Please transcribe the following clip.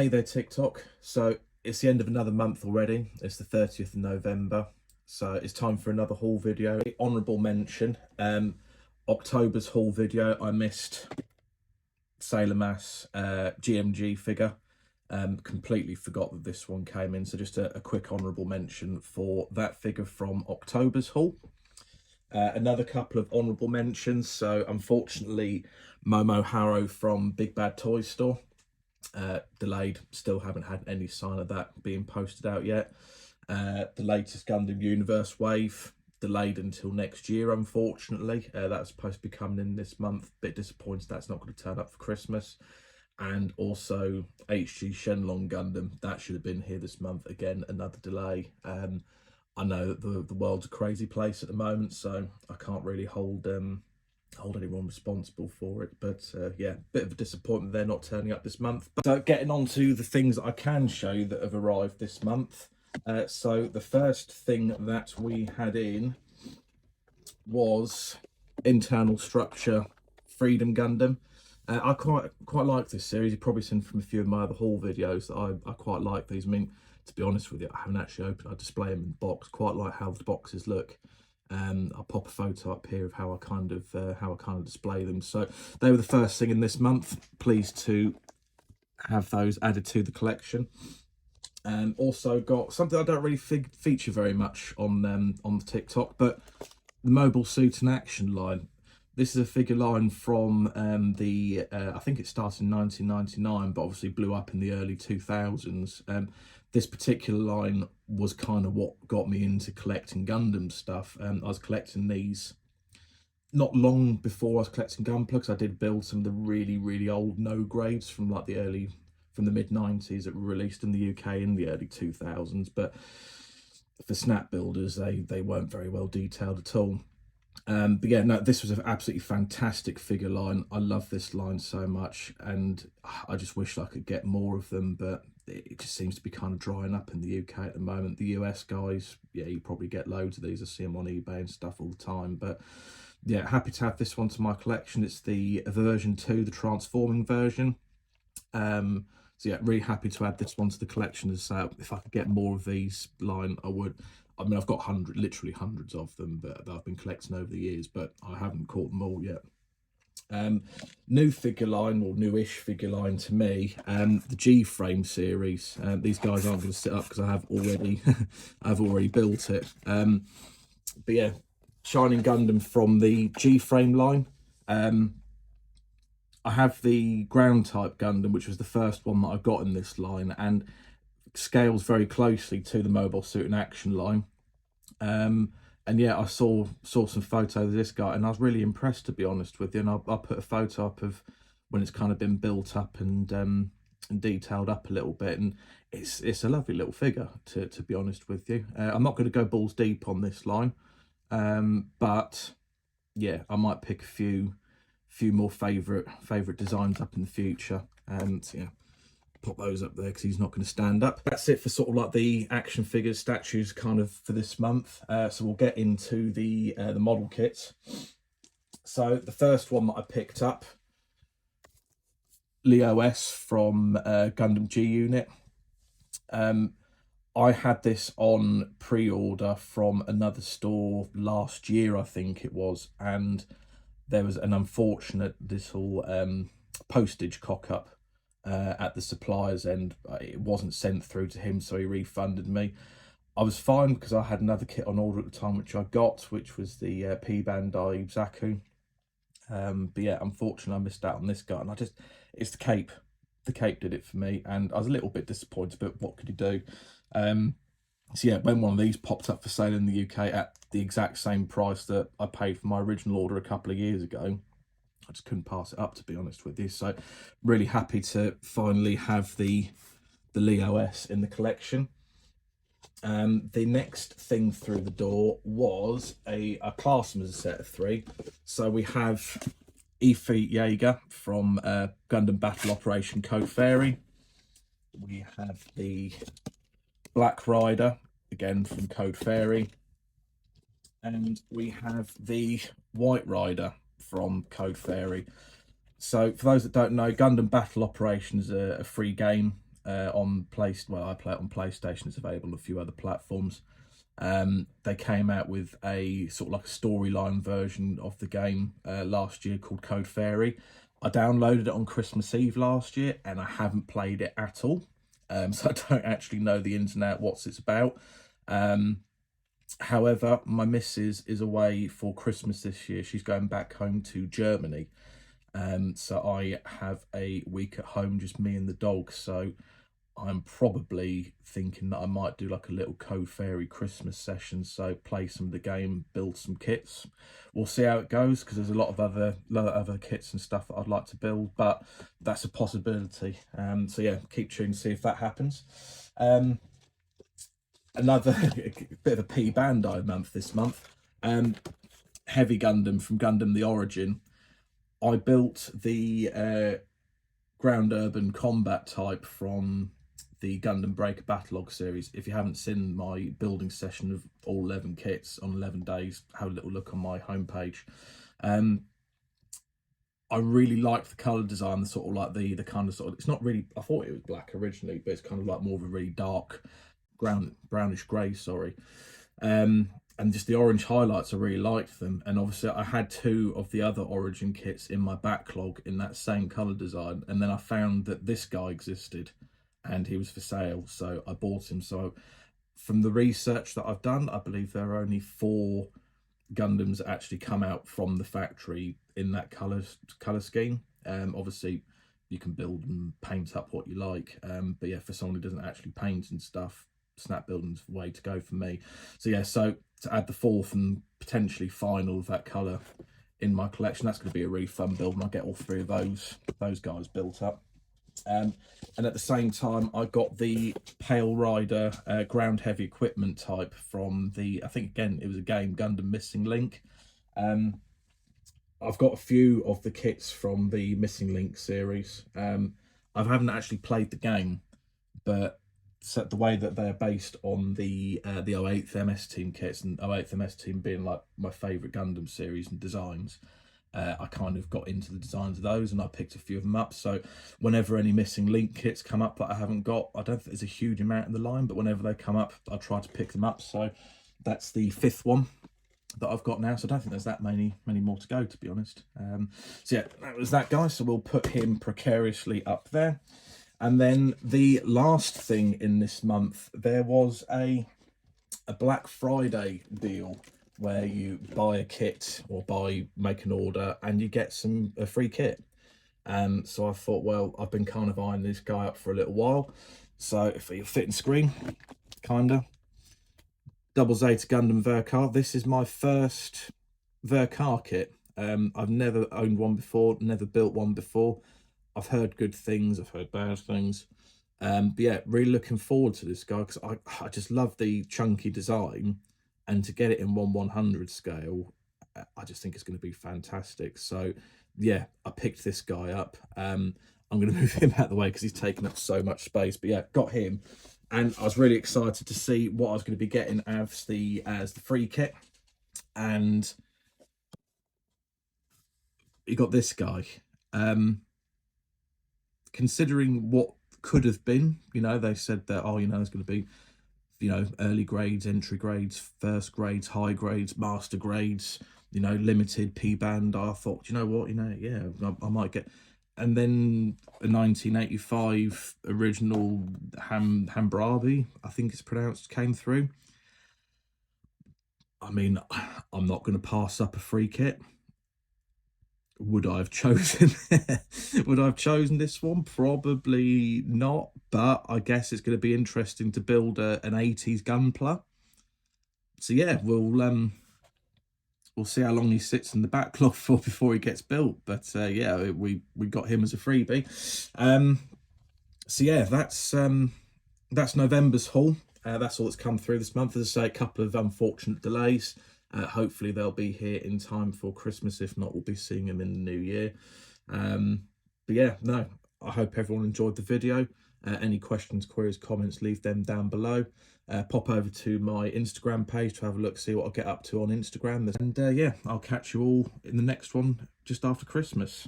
Hey there, TikTok. So it's the end of another month already. It's the 30th of November. So it's time for another haul video. Honourable mention. October's haul video, I missed Sailor Mass GMG figure. Completely forgot that this one came in. So just a quick honourable mention for that figure from October's haul. Another couple of honourable mentions. So unfortunately, Momo Harrow from Big Bad Toy Store. Delayed, still haven't had any sign of that being posted out yet. The latest Gundam Universe wave, delayed until next year, unfortunately. That's supposed to be coming in this month. Bit disappointed that's not going to turn up for Christmas. And also HG Shenlong Gundam, that should have been here this month. Again, another delay. I know that the world's a crazy place at the moment, so I can't really hold anyone responsible for it, but yeah, bit of a disappointment they're not turning up this month. But so getting on to the things that I can show you that have arrived this month. So the first thing that we had in was Internal Structure Freedom Gundam. I quite like this series. You've probably seen from a few of my other haul videos that I quite like these. I mean, to be honest with you, I haven't actually opened. I display them in the box. Quite like how the boxes look. I'll pop a photo up here of how I kind of display them. So they were the first thing in this month. Pleased to have those added to the collection. Also got something I don't really feature very much on the TikTok, but the Mobile Suit and Action line. This is a figure line from I think it started in 1999, but obviously blew up in the early 2000s. This particular line was kind of what got me into collecting Gundam stuff. I was collecting these not long before I was collecting Gunpla, because I did build some of the really old no grades from like from the mid 90s that were released in the UK in the early 2000s. But for snap builders, they weren't very well detailed at all. But yeah, no, this was an absolutely fantastic figure line. I love this line so much, and I just wish I could get more of them, but it just seems to be kind of drying up in the UK at the moment. The US guys, yeah, you probably get loads of these. I see them on eBay and stuff all the time. But yeah, happy to have this one to my collection. It's the version 2, the transforming version. So yeah, really happy to add this one to the collection. As if I could get more of these line, I would. I mean, I've got literally hundreds of them that I've been collecting over the years, but I haven't caught them all yet. New figure line, or newish figure line to me, the G-frame series. These guys aren't going to sit up because I have already I've already built it. But yeah, Shining Gundam from the G-frame line. I have the ground type Gundam, which was the first one that I got in this line, and scales very closely to the Mobile Suit and Action line. And yeah, I saw some photos of this guy, and I was really impressed, to be honest with you. And I'll put a photo up of when it's kind of been built up and detailed up a little bit, and it's a lovely little figure, to be honest with you. I'm not going to go balls deep on this line, but yeah, I might pick a few more favorite designs up in the future. And yeah, pop those up there because he's not going to stand up. That's it for sort of like the action figures, statues kind of for this month. So we'll get into the model kits. So the first one that I picked up, Leo S from Gundam G Unit. I had this on pre-order from another store last year, I think it was, and there was an unfortunate little postage cock-up at the supplier's end. It wasn't sent through to him, so he refunded me. I was fine because I had another kit on order at the time, which I got, which was the P Bandai Zaku. But yeah, unfortunately, I missed out on this guy, and it's the cape. The cape did it for me, and I was a little bit disappointed, but what could you do? So yeah, when one of these popped up for sale in the UK at the exact same price that I paid for my original order a couple of years ago, I just couldn't pass it up, to be honest with you. So really happy to finally have the Leo S in the collection. The next thing through the door was a Classman's set of 3. So we have Efreet Jaeger from Gundam Battle Operation Code Fairy. We have the Black Rider, again from Code Fairy. And we have the White Rider from Code Fairy. So for those that don't know, Gundam Battle Operation is a free game on well, I play it on PlayStation. It's available on a few other platforms. They came out with a sort of like a storyline version of the game last year called Code Fairy. I downloaded it on Christmas Eve last year and I haven't played it at all. So I don't actually know the ins and outs, what it's about. However, my missus is away for Christmas this year. She's going back home to Germany. So I have a week at home, just me and the dog. So I'm probably thinking that I might do like a little Code Fairy Christmas session. So play some of the game, build some kits. We'll see how it goes, because there's a lot of other kits and stuff that I'd like to build, but that's a possibility. So yeah, keep tuned to see if that happens. Another bit of a P Bandai month this month. Heavy Gundam from Gundam The Origin. I built the ground urban combat type from the Gundam Breaker Battlelog series. If you haven't seen my building session of all 11 kits on 11 days, have a little look on my homepage. I really like the colour design, the sort of like the kind of sort of, it's not really, I thought it was black originally, but it's kind of like more of a really dark brownish grey, sorry. And just the orange highlights, I really liked them. And obviously I had 2 of the other Origin kits in my backlog in that same colour design. And then I found that this guy existed and he was for sale. So I bought him. So from the research that I've done, I believe there are only 4 Gundams that actually come out from the factory in that colour scheme. Obviously you can build and paint up what you like. But yeah, for someone who doesn't actually paint and stuff, snap building's the way to go for me. So yeah, so to add the 4th and potentially final of that colour in my collection, that's going to be a really fun build, and I'll get all 3 of those guys built up. And at the same time, I got the Pale Rider ground heavy equipment type from the, I think again it was a game, Gundam Missing Link. I've got a few of the kits from the Missing Link series. I haven't actually played the game, but so the way that they're based on the 08th MS Team kits, and 08th MS Team being like my favourite Gundam series and designs, I kind of got into the designs of those and I picked a few of them up. So whenever any Missing Link kits come up that I haven't got, I don't think there's a huge amount in the line, but whenever they come up, I try to pick them up. So that's the 5th one that I've got now, so I don't think there's that many more to go, to be honest. So yeah, that was that guy, so we'll put him precariously up there. And then the last thing in this month, there was a Black Friday deal where you buy a kit or make an order and you get a free kit. So I thought, well, I've been kind of eyeing this guy up for a little while. So if you fit in screen, kinda. Double Zeta Gundam Verkar. This is my first Verkar kit. I've never owned one before, never built one before. I've heard good things, I've heard bad things. But yeah, really looking forward to this guy, because I just love the chunky design, and to get it in 1/100 scale, I just think it's going to be fantastic. So yeah, I picked this guy up. I'm going to move him out of the way because he's taking up so much space. But yeah, got him, and I was really excited to see what I was going to be getting as the free kit. And you got this guy. Considering what could have been, you know, they said that, oh, you know, there's going to be, you know, early grades, entry grades, first grades, high grades, master grades, you know, limited P band. I thought, you know what, you know, yeah, I might get. And then a 1985 original Hambrabi, I think it's pronounced, came through. I mean, I'm not going to pass up a free kit. Would I have chosen would I have chosen this one? Probably not, but I guess it's going to be interesting to build an 80s Gunpla. So yeah, we'll see how long he sits in the backlog for before he gets built. But yeah, we got him as a freebie. So yeah, that's November's haul. That's all that's come through this month. As I say, a couple of unfortunate delays. Hopefully they'll be here in time for Christmas. If not, we'll be seeing them in the new year. But yeah, no, I hope everyone enjoyed the video. Any questions, queries, comments, leave them down below. Pop over to my Instagram page to have a look, see what I'll get up to on Instagram. And yeah, I'll catch you all in the next one just after Christmas.